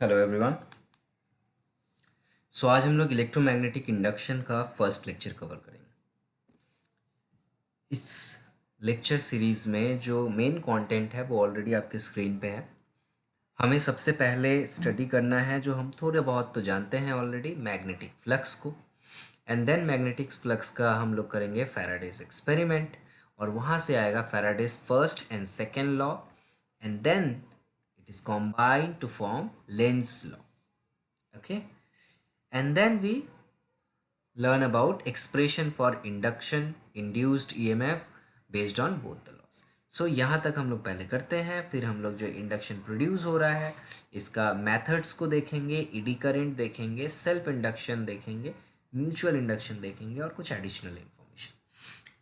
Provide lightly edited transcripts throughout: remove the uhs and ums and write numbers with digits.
Hello everyone. आज हम लोग इलेक्ट्रोमैग्नेटिक इंडक्शन का फर्स्ट लेक्चर कवर करेंगे। इस लेक्चर सीरीज़ में जो मेन कंटेंट है वो ऑलरेडी आपके स्क्रीन पे है। हमें सबसे पहले स्टडी करना है जो हम थोड़े बहुत तो जानते हैं ऑलरेडी, मैग्नेटिक फ्लक्स को। एंड देन मैग्नेटिक फ्लक्स का हम लोग करेंगे फैराडेज एक्सपेरिमेंट, और वहाँ से आएगा Faraday's first and second law, and then it is combined to form Lenz's law. Okay, and then we learn about expression for induction induced EMF based on both the laws. So यहाँ तक हम लोग पहले करते हैं, फिर हम लोग जो इंडक्शन प्रोड्यूस हो रहा है इसका मेथड्स को देखेंगे, ईडी करंट देखेंगे, सेल्फ इंडक्शन देखेंगे, म्यूचुअल इंडक्शन देखेंगे और कुछ एडिशनल इन्फॉर्मेशन।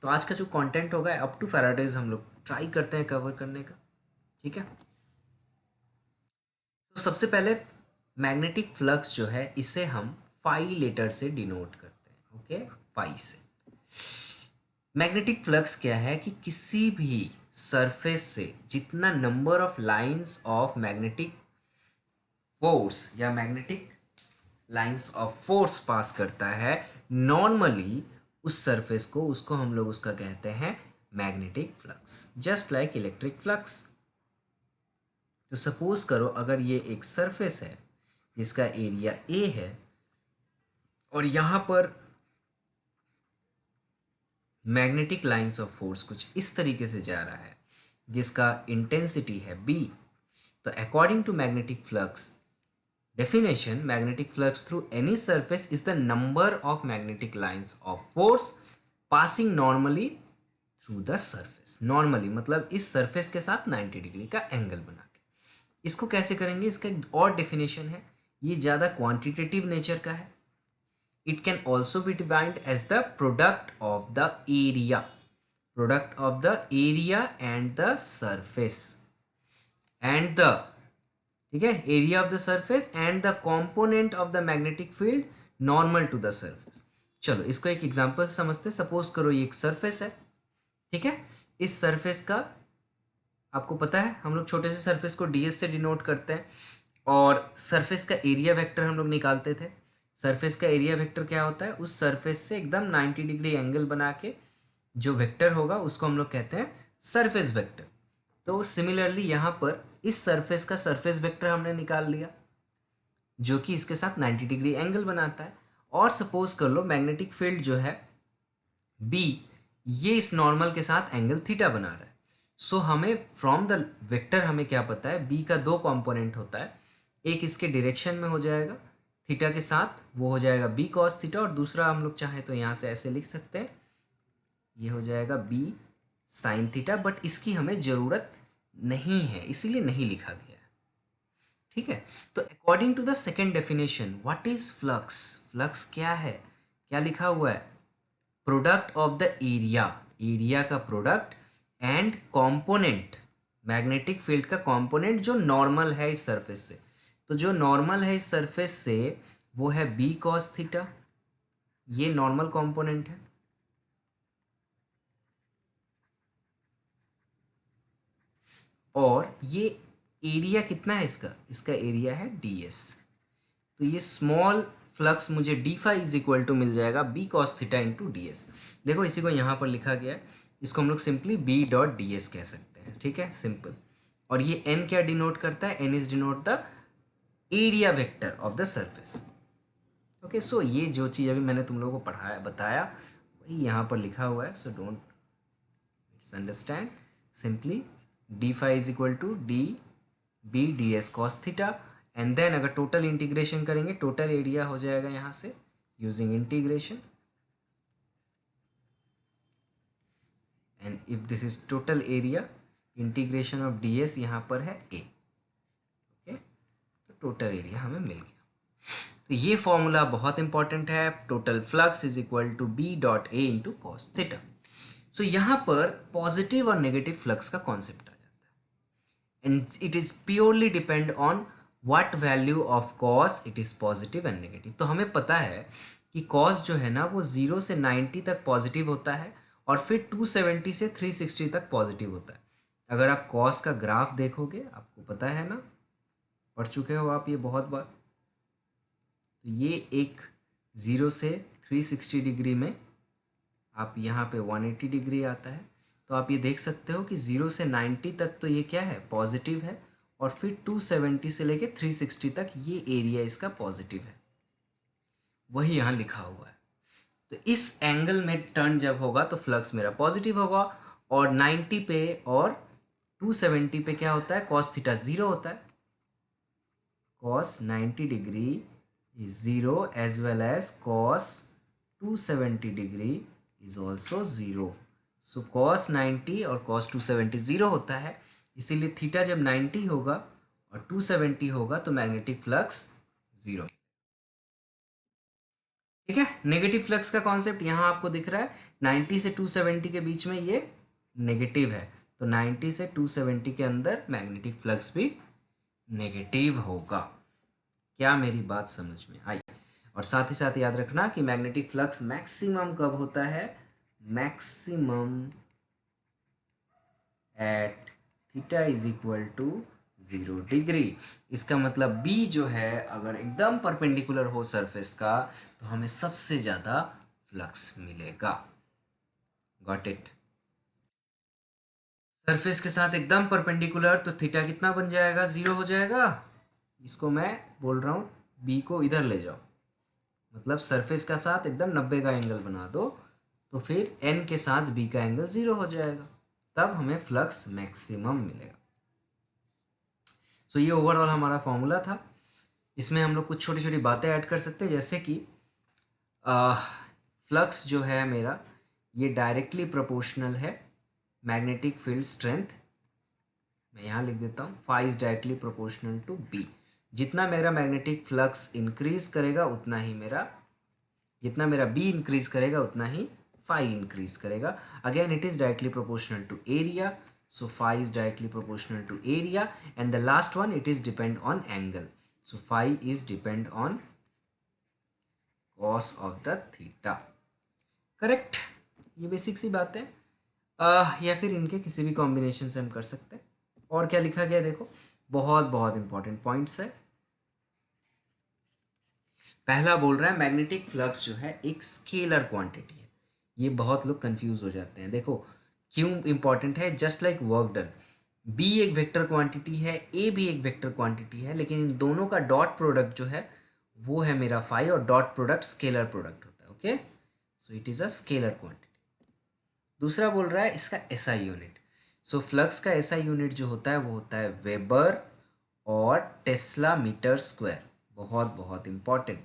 तो आज का जो कंटेंट होगा अप टू फैराडेज हम लोग ट्राई करते हैं कवर करने का। ठीक है, तो सबसे पहले मैग्नेटिक फ्लक्स जो है इसे हम फाई लेटर से डिनोट करते हैं। ओके, फाई से मैग्नेटिक फ्लक्स क्या है कि किसी भी सरफेस से जितना number of lines of magnetic force या magnetic lines of force pass करता है नॉर्मली उस सरफेस को, उसको हम लोग उसका कहते हैं magnetic flux, just like electric flux. तो सपोज करो अगर ये एक सरफेस है जिसका एरिया ए है और यहाँ पर मैग्नेटिक लाइंस ऑफ फोर्स कुछ इस तरीके से जा रहा है जिसका इंटेंसिटी है बी, तो according to magnetic flux definition, magnetic flux through any surface is the number of magnetic lines of force passing normally through the surface. normally मतलब इस surface के साथ 90 डिग्री का एंगल बना के। इसको कैसे करेंगे, इसका एक और डेफिनेशन है, ये ज़्यादा क्वांटिटेटिव नेचर का है। It can also be defined as the product of the area, product of the area and the surface and the, ठीक है, area of the surface and the component of the magnetic field normal to the surface. चलो इसको एक example से समझते हैं। Suppose करो ये एक सरफेस है, ठीक है, इस सरफेस का आपको पता है हम लोग छोटे से सरफेस को ds से डिनोट करते हैं, और सरफेस का एरिया वेक्टर हम लोग निकालते थे। सरफेस का एरिया वेक्टर क्या होता है, उस सरफेस से एकदम 90 डिग्री एंगल बना के जो वेक्टर होगा उसको हम लोग कहते हैं सरफेस वेक्टर। तो सिमिलरली यहाँ पर इस सरफेस का सरफेस वेक्टर हमने निकाल लिया जो कि इसके साथ 90 डिग्री एंगल बनाता है। और सपोज कर लो मैग्नेटिक फील्ड जो है बी, ये इस नॉर्मल के साथ एंगल थीटा बना रहा है। सो हमें फ्रॉम द वेक्टर हमें क्या पता है, बी का दो कंपोनेंट होता है, एक इसके डायरेक्शन में हो जाएगा थीटा के साथ, वो हो जाएगा बी कॉस थीटा, और दूसरा हम लोग चाहें तो यहाँ से ऐसे लिख सकते हैं, ये हो जाएगा बी साइन थीटा, बट इसकी हमें ज़रूरत नहीं है इसीलिए नहीं लिखा गया है। ठीक है, तो according to the second definition what is flux, flux क्या है, क्या लिखा हुआ है, product of the area, area का product and component, magnetic field का कंपोनेंट जो नॉर्मल है इस सरफेस से। तो जो नॉर्मल है इस सरफेस से वो है बी कॉस थीटा, ये नॉर्मल कंपोनेंट है, और ये एरिया कितना है इसका, इसका एरिया है ds। तो ये स्मॉल फ्लक्स मुझे D phi is equal to मिल जाएगा B cos theta into D S. देखो इसी को यहाँ पर लिखा गया है, इसको हम लोग simply B dot d s कह सकते हैं। ठीक है, सिंपल। और ये एन क्या डिनोट करता है, N is denote the area vector of the surface. Okay, so ये जो चीज़ अभी मैंने तुम लोगों को पढ़ाया बताया वही यहाँ पर लिखा हुआ है, so don't misunderstand. Simply d phi is equal to d B d s cos theta, and then अगर टोटल इंटीग्रेशन करेंगे टोटल एरिया हो जाएगा यहाँ से using integration, and if this is total area, integration of d s यहाँ पर है A. Okay, तो टोटल एरिया हमें मिल गया। तो ये फॉर्मूला बहुत इंपॉर्टेंट है, total flux is equal to B dot A into cos theta. सो यहाँ पर पॉजिटिव और नेगेटिव फ्लक्स का कॉन्सेप्ट आ जाता है, and it is purely depend on what value of cos it is positive and negative. तो हमें पता है कि कॉस जो है ना वो 0 से 90 तक पॉजिटिव होता है और फिर 270 से 360 तक पॉजिटिव होता है। अगर आप कॉस का ग्राफ देखोगे आपको पता है ना, पढ़ चुके हो आप ये बहुत बार। तो ये एक 0 से 360 डिग्री में आप यहाँ पे 180 डिग्री आता है। तो आप ये देख सकते हो कि 0 से 90 तक तो ये क्या है, पॉजिटिव है, और फिर 270 से लेके 360 तक ये एरिया इसका पॉजिटिव है, वही यहाँ लिखा हुआ है। तो इस एंगल में टर्न जब होगा तो फ्लक्स मेरा पॉजिटिव होगा, और 90 पे और 270 पे क्या होता है, कॉस थीटा 0 होता है। Cos 90 degree is 0 as well as cos 270 degree is also 0. So cos 90 और cos 270 0 होता है, इसीलिए थीटा जब 90 होगा और 270 होगा तो मैग्नेटिक फ्लक्स 0। ठीक है, नेगेटिव फ्लक्स का कॉन्सेप्ट यहाँ आपको दिख रहा है। 90 से 270 के बीच में ये नेगेटिव है, तो 90 से 270 के अंदर मैग्नेटिक फ्लक्स भी नेगेटिव होगा। क्या मेरी बात समझ में आई? और साथ ही साथ याद रखना कि मैग्नेटिक फ्लक्स मैक्सिमम कब होता है, maximum at theta is equal to 0 degree. इसका मतलब बी जो है अगर एकदम परपेंडिकुलर हो सरफेस का तो हमें सबसे ज़्यादा फ्लक्स मिलेगा। Got it? सरफेस के साथ एकदम परपेंडिकुलर तो थीटा कितना बन जाएगा, 0 हो जाएगा। इसको मैं बोल रहा हूँ बी को इधर ले जाओ, मतलब सरफेस का साथ एकदम 90 का एंगल बना दो, तो फिर एन के साथ बी का एंगल 0 हो जाएगा, तब हमें फ्लक्स मैक्सिमम मिलेगा। सो ये ओवरऑल हमारा फॉर्मूला था। इसमें हम लोग कुछ छोटी छोटी बातें ऐड कर सकते हैं, जैसे कि फ्लक्स जो है मेरा ये डायरेक्टली प्रोपोर्शनल है मैग्नेटिक फील्ड स्ट्रेंथ। मैं यहाँ लिख देता हूँ, phi is directly proportional to B. जितना मेरा मैग्नेटिक फ्लक्स इंक्रीज करेगा उतना ही मेरा, जितना मेरा बी इंक्रीज करेगा उतना ही फाई इंक्रीज करेगा। Again it is directly proportional to area, so phi is directly proportional to area, and the last one it is depend on angle, so phi is depend on cos of the theta। Correct? ये basic सी बात है। या फिर इनके किसी भी combination से हम कर सकते हैं। और क्या लिखा गया देखो, बहुत बहुत इंपॉर्टेंट पॉइंट्स है। पहला बोल रहा है मैग्नेटिक फ्लक्स जो है एक स्केलर क्वांटिटी है। ये बहुत लोग कंफ्यूज हो जाते हैं। देखो क्यों इंपॉर्टेंट है, just like work done, B एक वेक्टर क्वांटिटी है, ए भी एक वेक्टर क्वांटिटी है, लेकिन इन दोनों का डॉट प्रोडक्ट जो है वो है मेरा फाई, और डॉट प्रोडक्ट स्केलर प्रोडक्ट होता है। Okay, so it is a scalar quantity. दूसरा बोल रहा है इसका एसआई यूनिट। सो फ्लक्स का एसआई यूनिट जो होता है वो होता है वेबर और टेस्ला मीटर स्क्वायर। बहुत बहुत इंपॉर्टेंट,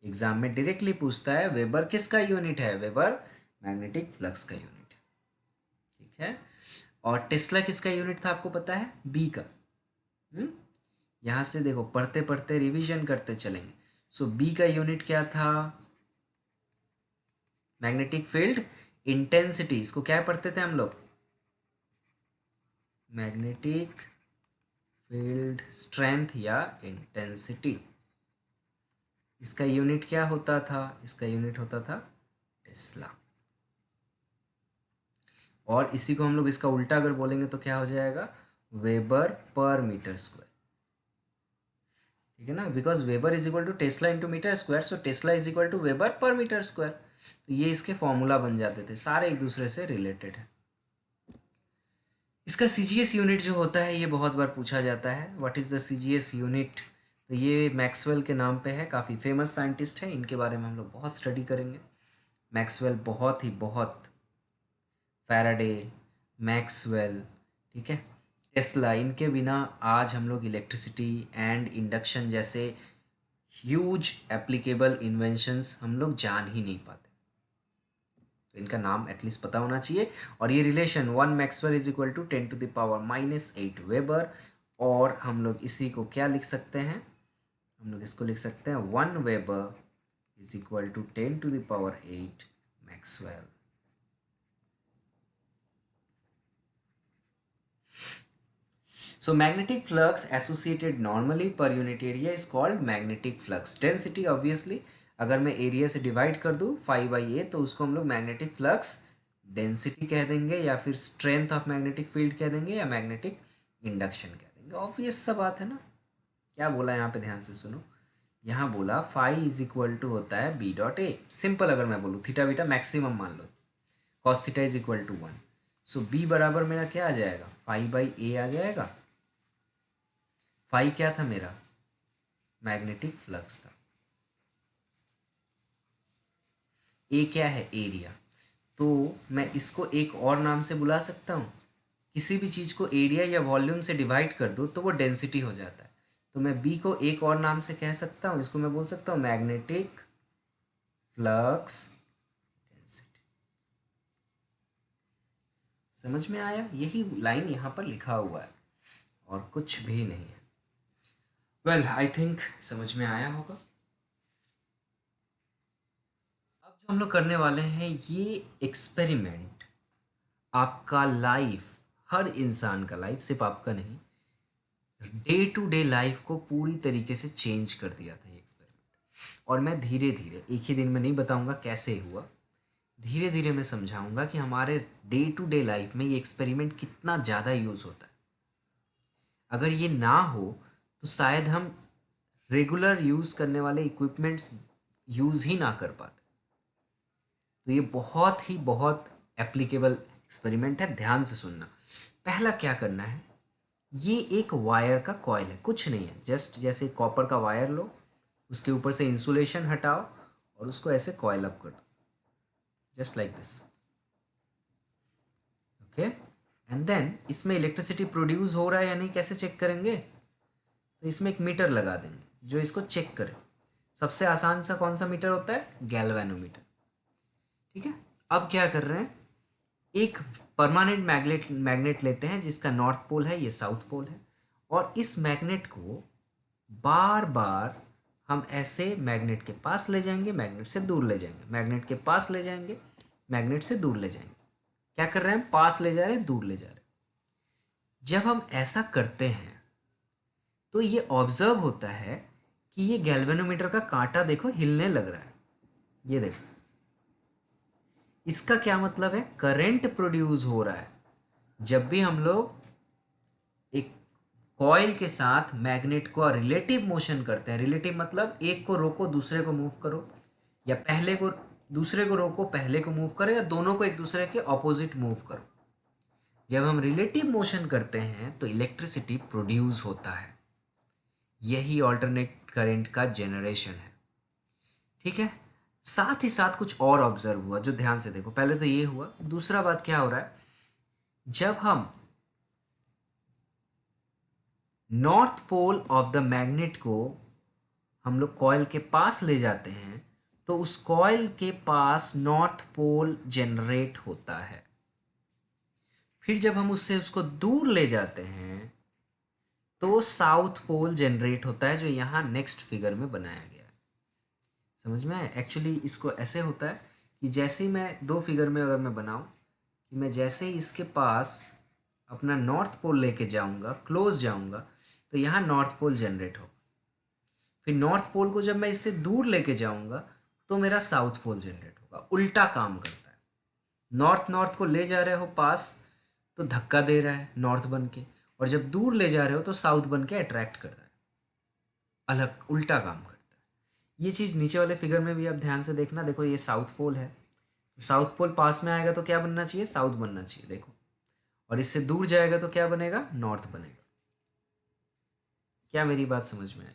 एग्जाम में डायरेक्टली पूछता है वेबर किसका यूनिट है, वेबर मैग्नेटिक फ्लक्स का यूनिट है। ठीक है, और टेस्ला किसका यूनिट था आपको पता है, बी का। यहाँ से देखो पढ़ते पढ़ते रिवीजन करते चलेंगे। सो बी का यूनिट क्या था, मैग्नेटिक फील्ड इंटेंसिटी। इसको क्या पढ़ते थे हम लोग, मैग्नेटिक फील्ड स्ट्रेंथ या इंटेंसिटी। इसका यूनिट क्या होता था, इसका यूनिट होता था टेस्ला। और इसी को हम लोग इसका उल्टा अगर बोलेंगे तो क्या हो जाएगा, वेबर पर मीटर स्क्वायर। ठीक है ना, because weber is equal to tesla into metre square, so tesla is equal to weber per metre square. तो ये इसके फॉर्मूला बन जाते थे, सारे एक दूसरे से रिलेटेड है। इसका सीजीएस यूनिट जो होता है ये बहुत बार पूछा जाता है, what is the CGS unit. तो ये मैक्सवेल के नाम पे है, काफ़ी फेमस साइंटिस्ट है, इनके बारे में हम लोग बहुत स्टडी करेंगे। मैक्सवेल बहुत फैराडे, मैक्सवेल, ठीक है, टेस्ला, इनके बिना आज हम लोग इलेक्ट्रिसिटी एंड इंडक्शन जैसे ह्यूज एप्लीकेबल इन्वेंशंस हम लोग जान ही नहीं पाते। तो इनका नाम एटलीस्ट पता होना चाहिए। और ये relation 1 maxwell is equal to 10⁻⁻8 weber, और हम लोग इसी को क्या लिख सकते हैं, हम लोग इसको लिख सकते हैं 1 weber is equal to 10⁻8 maxwell. So magnetic flux associated normally per unit area is called magnetic flux density। Obviously अगर मैं एरिया से डिवाइड कर दूँ 5/a तो उसको हम लोग मैग्नेटिक फ्लक्स डेंसिटी कह देंगे, या फिर स्ट्रेंथ ऑफ मैग्नेटिक फील्ड कह देंगे, या मैग्नेटिक इंडक्शन कह देंगे। ऑब्वियस सा बात है ना। क्या बोला यहाँ पे, ध्यान से सुनो। यहाँ बोला फाई इज इक्वल टू होता है बी डॉट ए। सिंपल अगर मैं बोलूँ, थीटा बीटा मैक्सिमम मान लो, cos theta is equal to 1। So B बराबर मेरा क्या आ जाएगा, फाई बाई ए आ जाएगा। फाई क्या था मेरा, मैग्नेटिक फ्लक्स था। ए क्या है, एरिया। तो मैं इसको एक और नाम से बुला सकता हूँ, किसी भी चीज़ को एरिया या वॉल्यूम से डिवाइड कर दो तो वो डेंसिटी हो जाता है। तो मैं बी को एक और नाम से कह सकता हूँ, इसको मैं बोल सकता हूँ मैग्नेटिक फ्लक्स डेंसिटी। समझ में आया, यही लाइन यहाँ पर लिखा हुआ है और कुछ भी नहीं है। वेल आई थिंक समझ में आया होगा। अब जो हम लोग करने वाले हैं ये एक्सपेरिमेंट, आपका लाइफ, हर इंसान का लाइफ, सिर्फ आपका नहीं, डे टू डे लाइफ को पूरी तरीके से चेंज कर दिया था ये एक्सपेरिमेंट। और मैं धीरे धीरे, एक ही दिन में नहीं बताऊंगा कैसे हुआ, धीरे धीरे मैं समझाऊंगा कि हमारे डे टू डे लाइफ में ये एक्सपेरिमेंट कितना ज़्यादा यूज़ होता है। अगर ये ना हो तो शायद हम रेगुलर यूज़ करने वाले इक्विपमेंट्स यूज़ ही ना कर पाते। तो ये बहुत एप्लीकेबल एक्सपेरिमेंट है, ध्यान से सुनना। पहला क्या करना है, ये एक वायर का कॉइल है, कुछ नहीं है, जस्ट जैसे कॉपर का वायर लो, उसके ऊपर से इंसुलेशन हटाओ और उसको ऐसे कॉइल अप कर दो, just like this. Okay, and then इसमें इलेक्ट्रिसिटी प्रोड्यूस हो रहा है या नहीं कैसे चेक करेंगे, तो इसमें एक मीटर लगा देंगे जो इसको चेक करे। सबसे आसान सा कौन सा मीटर होता है, गैल्वेनोमीटर। ठीक है, अब क्या कर रहे हैं, एक परमानेंट मैग्नेट लेते हैं जिसका नॉर्थ पोल है, ये साउथ पोल है, और इस मैग्नेट को बार बार हम ऐसे मैग्नेट के पास ले जाएंगे, मैग्नेट से दूर ले जाएंगे, मैग्नेट के पास ले जाएंगे, मैग्नेट से दूर ले जाएंगे। क्या कर रहे हैं, पास ले जा रहे हैं, दूर ले जा रहे हैं। जब हम ऐसा करते हैं तो ये ऑब्जर्व होता है कि ये गैल्वेनोमीटर का कांटा देखो हिलने लग रहा है, ये देखो। इसका क्या मतलब है, करंट प्रोड्यूस हो रहा है। जब भी हम लोग एक कॉइल के साथ मैग्नेट को रिलेटिव मोशन करते हैं, रिलेटिव मतलब एक को रोको दूसरे को मूव करो, या पहले को दूसरे को रोको पहले को मूव करो, या दोनों को एक दूसरे के ऑपोजिट मूव करो। जब हम रिलेटिव मोशन करते हैं तो इलेक्ट्रिसिटी प्रोड्यूस होता है, यही ऑल्टरनेट करंट का जनरेशन है। ठीक है, साथ ही साथ कुछ और ऑब्जर्व हुआ जो ध्यान से देखो। पहले तो ये हुआ, दूसरा बात क्या हो रहा है, जब हम north pole of the magnet को हम लोग कॉइल के पास ले जाते हैं तो उस कॉइल के पास नॉर्थ पोल जनरेट होता है। फिर जब हम उससे उसको दूर ले जाते हैं तो साउथ पोल जनरेट होता है, जो यहाँ नेक्स्ट फिगर में बनाया गया है। समझ में आया, एक्चुअली इसको ऐसे होता है कि जैसे ही मैं दो फिगर में अगर मैं बनाऊं कि मैं जैसे ही इसके पास अपना नॉर्थ पोल लेके जाऊंगा, क्लोज जाऊंगा, तो यहाँ नॉर्थ पोल जनरेट होगा। फिर नॉर्थ पोल को जब मैं इससे दूर लेके जाऊंगा तो मेरा साउथ पोल जनरेट होगा। उल्टा काम करता है, नॉर्थ नॉर्थ को ले जा रहे हो पास तो धक्का दे रहा है नॉर्थ बन के, और जब दूर ले जा रहे हो तो साउथ बन के अट्रैक्ट कर रहा है, अलग उल्टा काम करता है। ये चीज़ नीचे वाले फिगर में भी आप ध्यान से देखना, देखो ये साउथ पोल है, तो साउथ पोल पास में आएगा तो क्या बनना चाहिए, साउथ बनना चाहिए, देखो। और इससे दूर जाएगा तो क्या बनेगा, नॉर्थ बनेगा। क्या मेरी बात समझ में आई?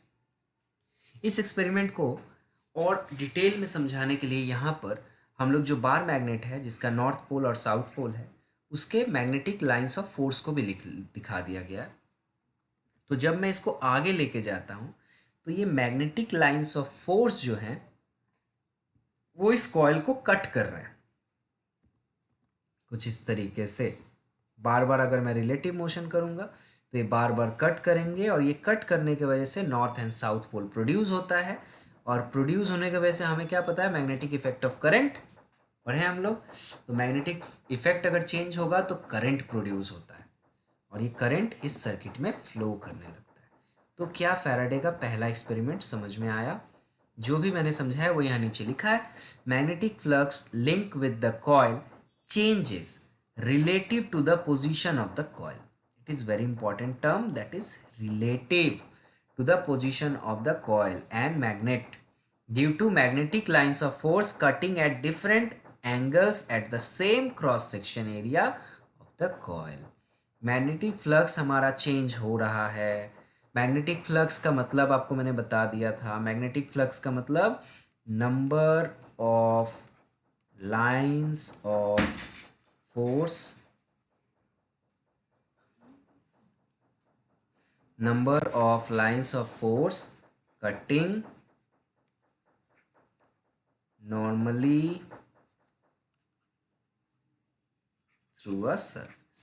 इस एक्सपेरिमेंट को और डिटेल में समझाने के लिए यहाँ पर हम लोग जो बार मैग्नेट है जिसका नॉर्थ पोल और साउथ पोल है, उसके मैग्नेटिक लाइंस ऑफ फोर्स को भी दिखा दिया गया है। तो जब मैं इसको आगे लेके जाता हूँ तो ये मैग्नेटिक लाइंस ऑफ फोर्स जो हैं वो इस कॉइल को कट कर रहे हैं कुछ इस तरीके से। बार बार अगर मैं रिलेटिव मोशन करूँगा तो ये बार बार कट करेंगे, और ये कट करने की वजह से north and south pole produce होता है, और प्रोड्यूस होने की वजह से हमें क्या पता है, मैग्नेटिक इफेक्ट ऑफ करंट पढ़े हम लोग। तो मैग्नेटिक इफेक्ट अगर चेंज होगा तो करंट प्रोड्यूस होता है, और ये करंट इस सर्किट में फ्लो करने लगता है। तो क्या फैराडे का पहला एक्सपेरिमेंट समझ में आया? जो भी मैंने समझाया वो यहाँ नीचे लिखा है। Magnetic flux link with the coil changes relative to the position of the coil. It is very important term, that is relative to the position of the coil and magnet due to magnetic lines of force cutting at different angles at the same cross section area of the coil. Magnetic flux हमारा change हो रहा है। Magnetic flux का मतलब आपको मैंने बता दिया था। मैग्नेटिक फ्लक्स का मतलब number of lines of force, number of lines of force cutting normally through a surface.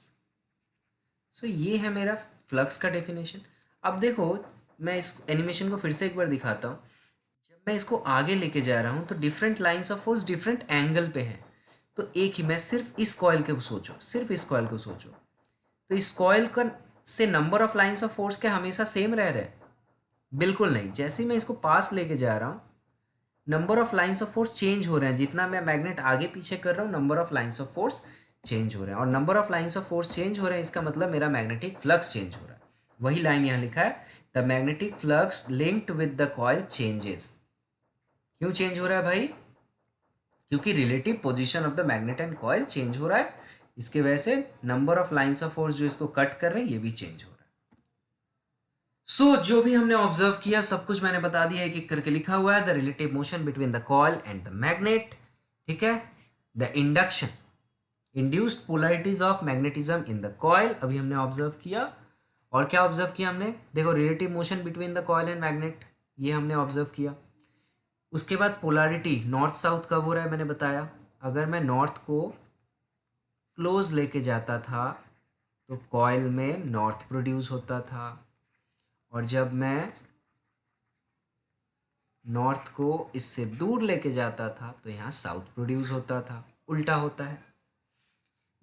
So ये है मेरा फ्लक्स का डेफिनेशन। अब देखो मैं इस एनिमेशन को फिर से एक बार दिखाता हूँ। जब मैं इसको आगे लेके जा रहा हूँ तो different lines of force different angle पे हैं। तो एक ही, मैं सिर्फ इस कॉइल को सोचो, सिर्फ इस कॉइल को सोचो, तो इस कॉइल का से number of lines of force क्या हमेशा सेम रह रहे? बिल्कुल नहीं। जैसे ही मैं इसको पास लेके जा रहा हूँ number of lines of force change हो रहे हैं। जितना मैं मैग्नेट आगे पीछे कर रहा हूँ number of lines of force change हो रहे हैं, और number of lines of force change हो रहे हैं इसका मतलब मेरा मैग्नेटिक फ्लक्स चेंज हो रहा है। वही लाइन यहाँ लिखा है, the magnetic flux linked with the coil changes. क्यों चेंज हो रहा है भाई? क्योंकि relative position of the magnet and coil change हो रहा है। इसके वजह से number of lines of force जो इसको कट कर रहे हैं ये भी चेंज हो रहा है। जो भी हमने ऑब्जर्व किया सब कुछ मैंने बता दिया, एक एक करके लिखा हुआ है। The relative motion between the coil and the magnet, ठीक है। The induction, induced polarities of magnetism in the coil, अभी हमने ऑब्जर्व किया। और क्या ऑब्जर्व किया हमने? देखो relative motion between the coil and magnet, ये हमने ऑब्जर्व किया। उसके बाद पोलैरिटी नॉर्थ साउथ कब हो रहा है मैंने बताया। अगर मैं नॉर्थ को क्लोज लेके जाता था तो कॉइल में नॉर्थ प्रोड्यूस होता था, और जब मैं नॉर्थ को इससे दूर लेके जाता था तो यहाँ साउथ प्रोड्यूस होता था। उल्टा होता है।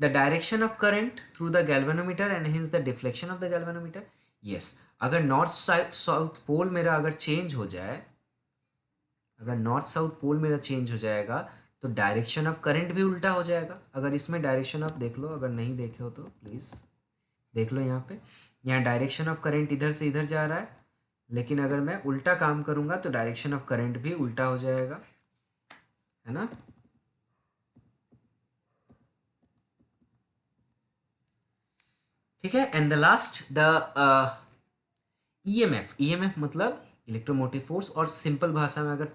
The direction of current through the galvanometer and hints the deflection of the galvanometer. Yes, अगर नॉर्थ साउथ पोल मेरा अगर चेंज हो जाए, अगर नॉर्थ साउथ पोल मेरा चेंज हो जाएगा तो डायरेक्शन ऑफ करंट भी उल्टा हो जाएगा। अगर इसमें डायरेक्शन ऑफ देख लो, अगर नहीं देखे हो तो प्लीज़ देख लो। यहाँ डायरेक्शन ऑफ करंट इधर से इधर जा रहा है, लेकिन अगर मैं उल्टा काम करूंगा तो डायरेक्शन ऑफ करंट भी उल्टा हो जाएगा, है ना। ठीक है। And the last the EMF. EMF मतलब इलेक्ट्रोमोटिव फोर्स, और सिंपल भाषा में अगर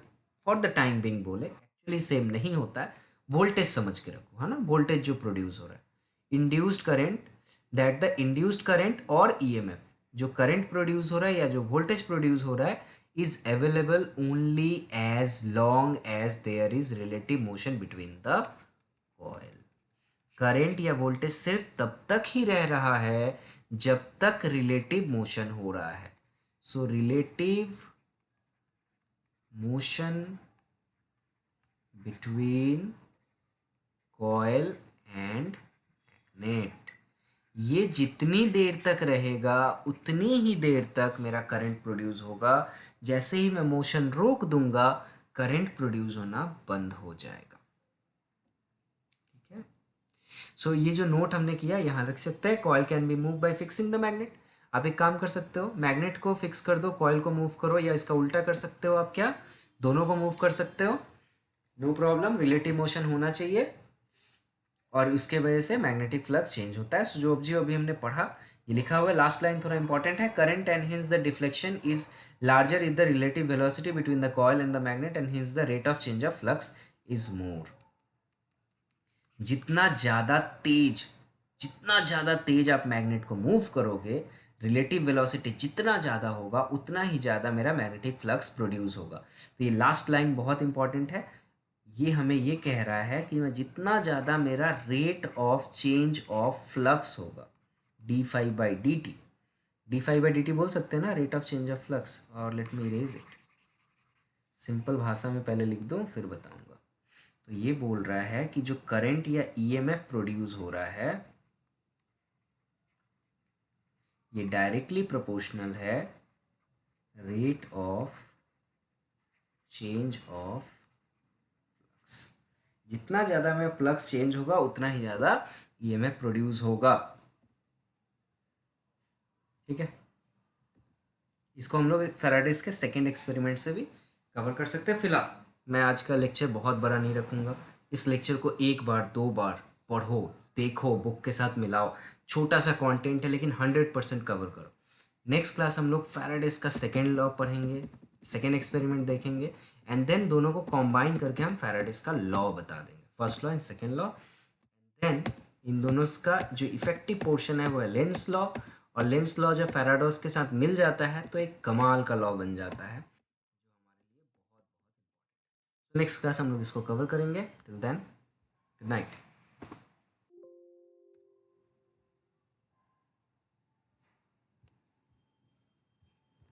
फॉर द टाइम बिंग बोले, एक्चुअली सेम नहीं होता है, वोल्टेज समझ के रखो, है ना। वोल्टेज जो प्रोड्यूस हो रहा है, induced current, that the induced current और ईएमएफ, जो करंट प्रोड्यूस हो रहा है या जो वोल्टेज प्रोड्यूस हो रहा है, is available only as long as there is relative motion between the coil. Current या वोल्टेज सिर्फ तब तक ही रह रहा है जब तक रिलेटिव मोशन हो रहा है। So relative motion between coil and magnet, ये जितनी देर तक रहेगा उतनी ही देर तक मेरा करंट प्रोड्यूस होगा। जैसे ही मैं मोशन रोक दूंगा करंट प्रोड्यूस होना बंद हो जाएगा। ठीक है। सो ये जो नोट हमने किया यहाँ रख सकते हैं। Coil can be move by fixing the magnet. आप एक काम कर सकते हो, मैग्नेट को फिक्स कर दो, कॉइल को मूव करो, या इसका उल्टा कर सकते हो आप, क्या दोनों को मूव कर सकते हो, नो प्रॉब्लम। रिलेटिव मोशन होना चाहिए और उसके वजह से मैग्नेटिक फ्लक्स चेंज होता है। सो जो अभी हमने पढ़ा ये लिखा हुआ है। लास्ट लाइन थोड़ा इंपॉर्टेंट है। Current and hints the deflection is larger if the relative velocity between the coil and the magnet and hints the rate of change of flux is more. जितना ज़्यादा तेज आप मैग्नेट को move करोगे, relative velocity जितना ज़्यादा होगा उतना ही ज़्यादा मेरा मैग्नेटिक फ्लक्स प्रोड्यूस होगा। तो ये लास्ट लाइन बहुत इंपॉर्टेंट है। ये हमें ये कह रहा है कि मैं जितना ज़्यादा मेरा rate of change of flux होगा, D phi by D T, D phi by D T बोल सकते हैं ना, rate of change of flux. और let me erase it, simple भाषा में पहले लिख दूँ फिर बताऊँगा। तो ये बोल रहा है कि जो करंट या ईएमएफ प्रोड्यूस हो रहा है ये डायरेक्टली प्रोपोर्शनल है rate of change of flux. जितना ज़्यादा में फ्लक्स चेंज होगा उतना ही ज़्यादा ईएमएफ प्रोड्यूस होगा। ठीक है। इसको हम लोग फैराडेज के सेकेंड एक्सपेरिमेंट से भी कवर कर सकते हैं। फिलहाल मैं आज का लेक्चर बहुत बड़ा नहीं रखूँगा। इस लेक्चर को एक बार 2 बार पढ़ो, देखो, बुक के साथ मिलाओ। छोटा सा कंटेंट है लेकिन 100% कवर करो। नेक्स्ट क्लास हम लोग फैराडेज का सेकेंड लॉ पढ़ेंगे, सेकेंड एक्सपेरिमेंट देखेंगे, एंड देन दोनों को कॉम्बाइन करके हम फैराडेज का लॉ बता देंगे, first law and second law. Then इन दोनों का जो इफेक्टिव पोर्शन है वो है लेंस लॉ, और लेंस लॉ जब फैराडोस के साथ मिल जाता है तो एक कमाल का लॉ बन जाता है। नेक्स्ट क्लास हम लोग इसको कवर करेंगे। Till then, good night.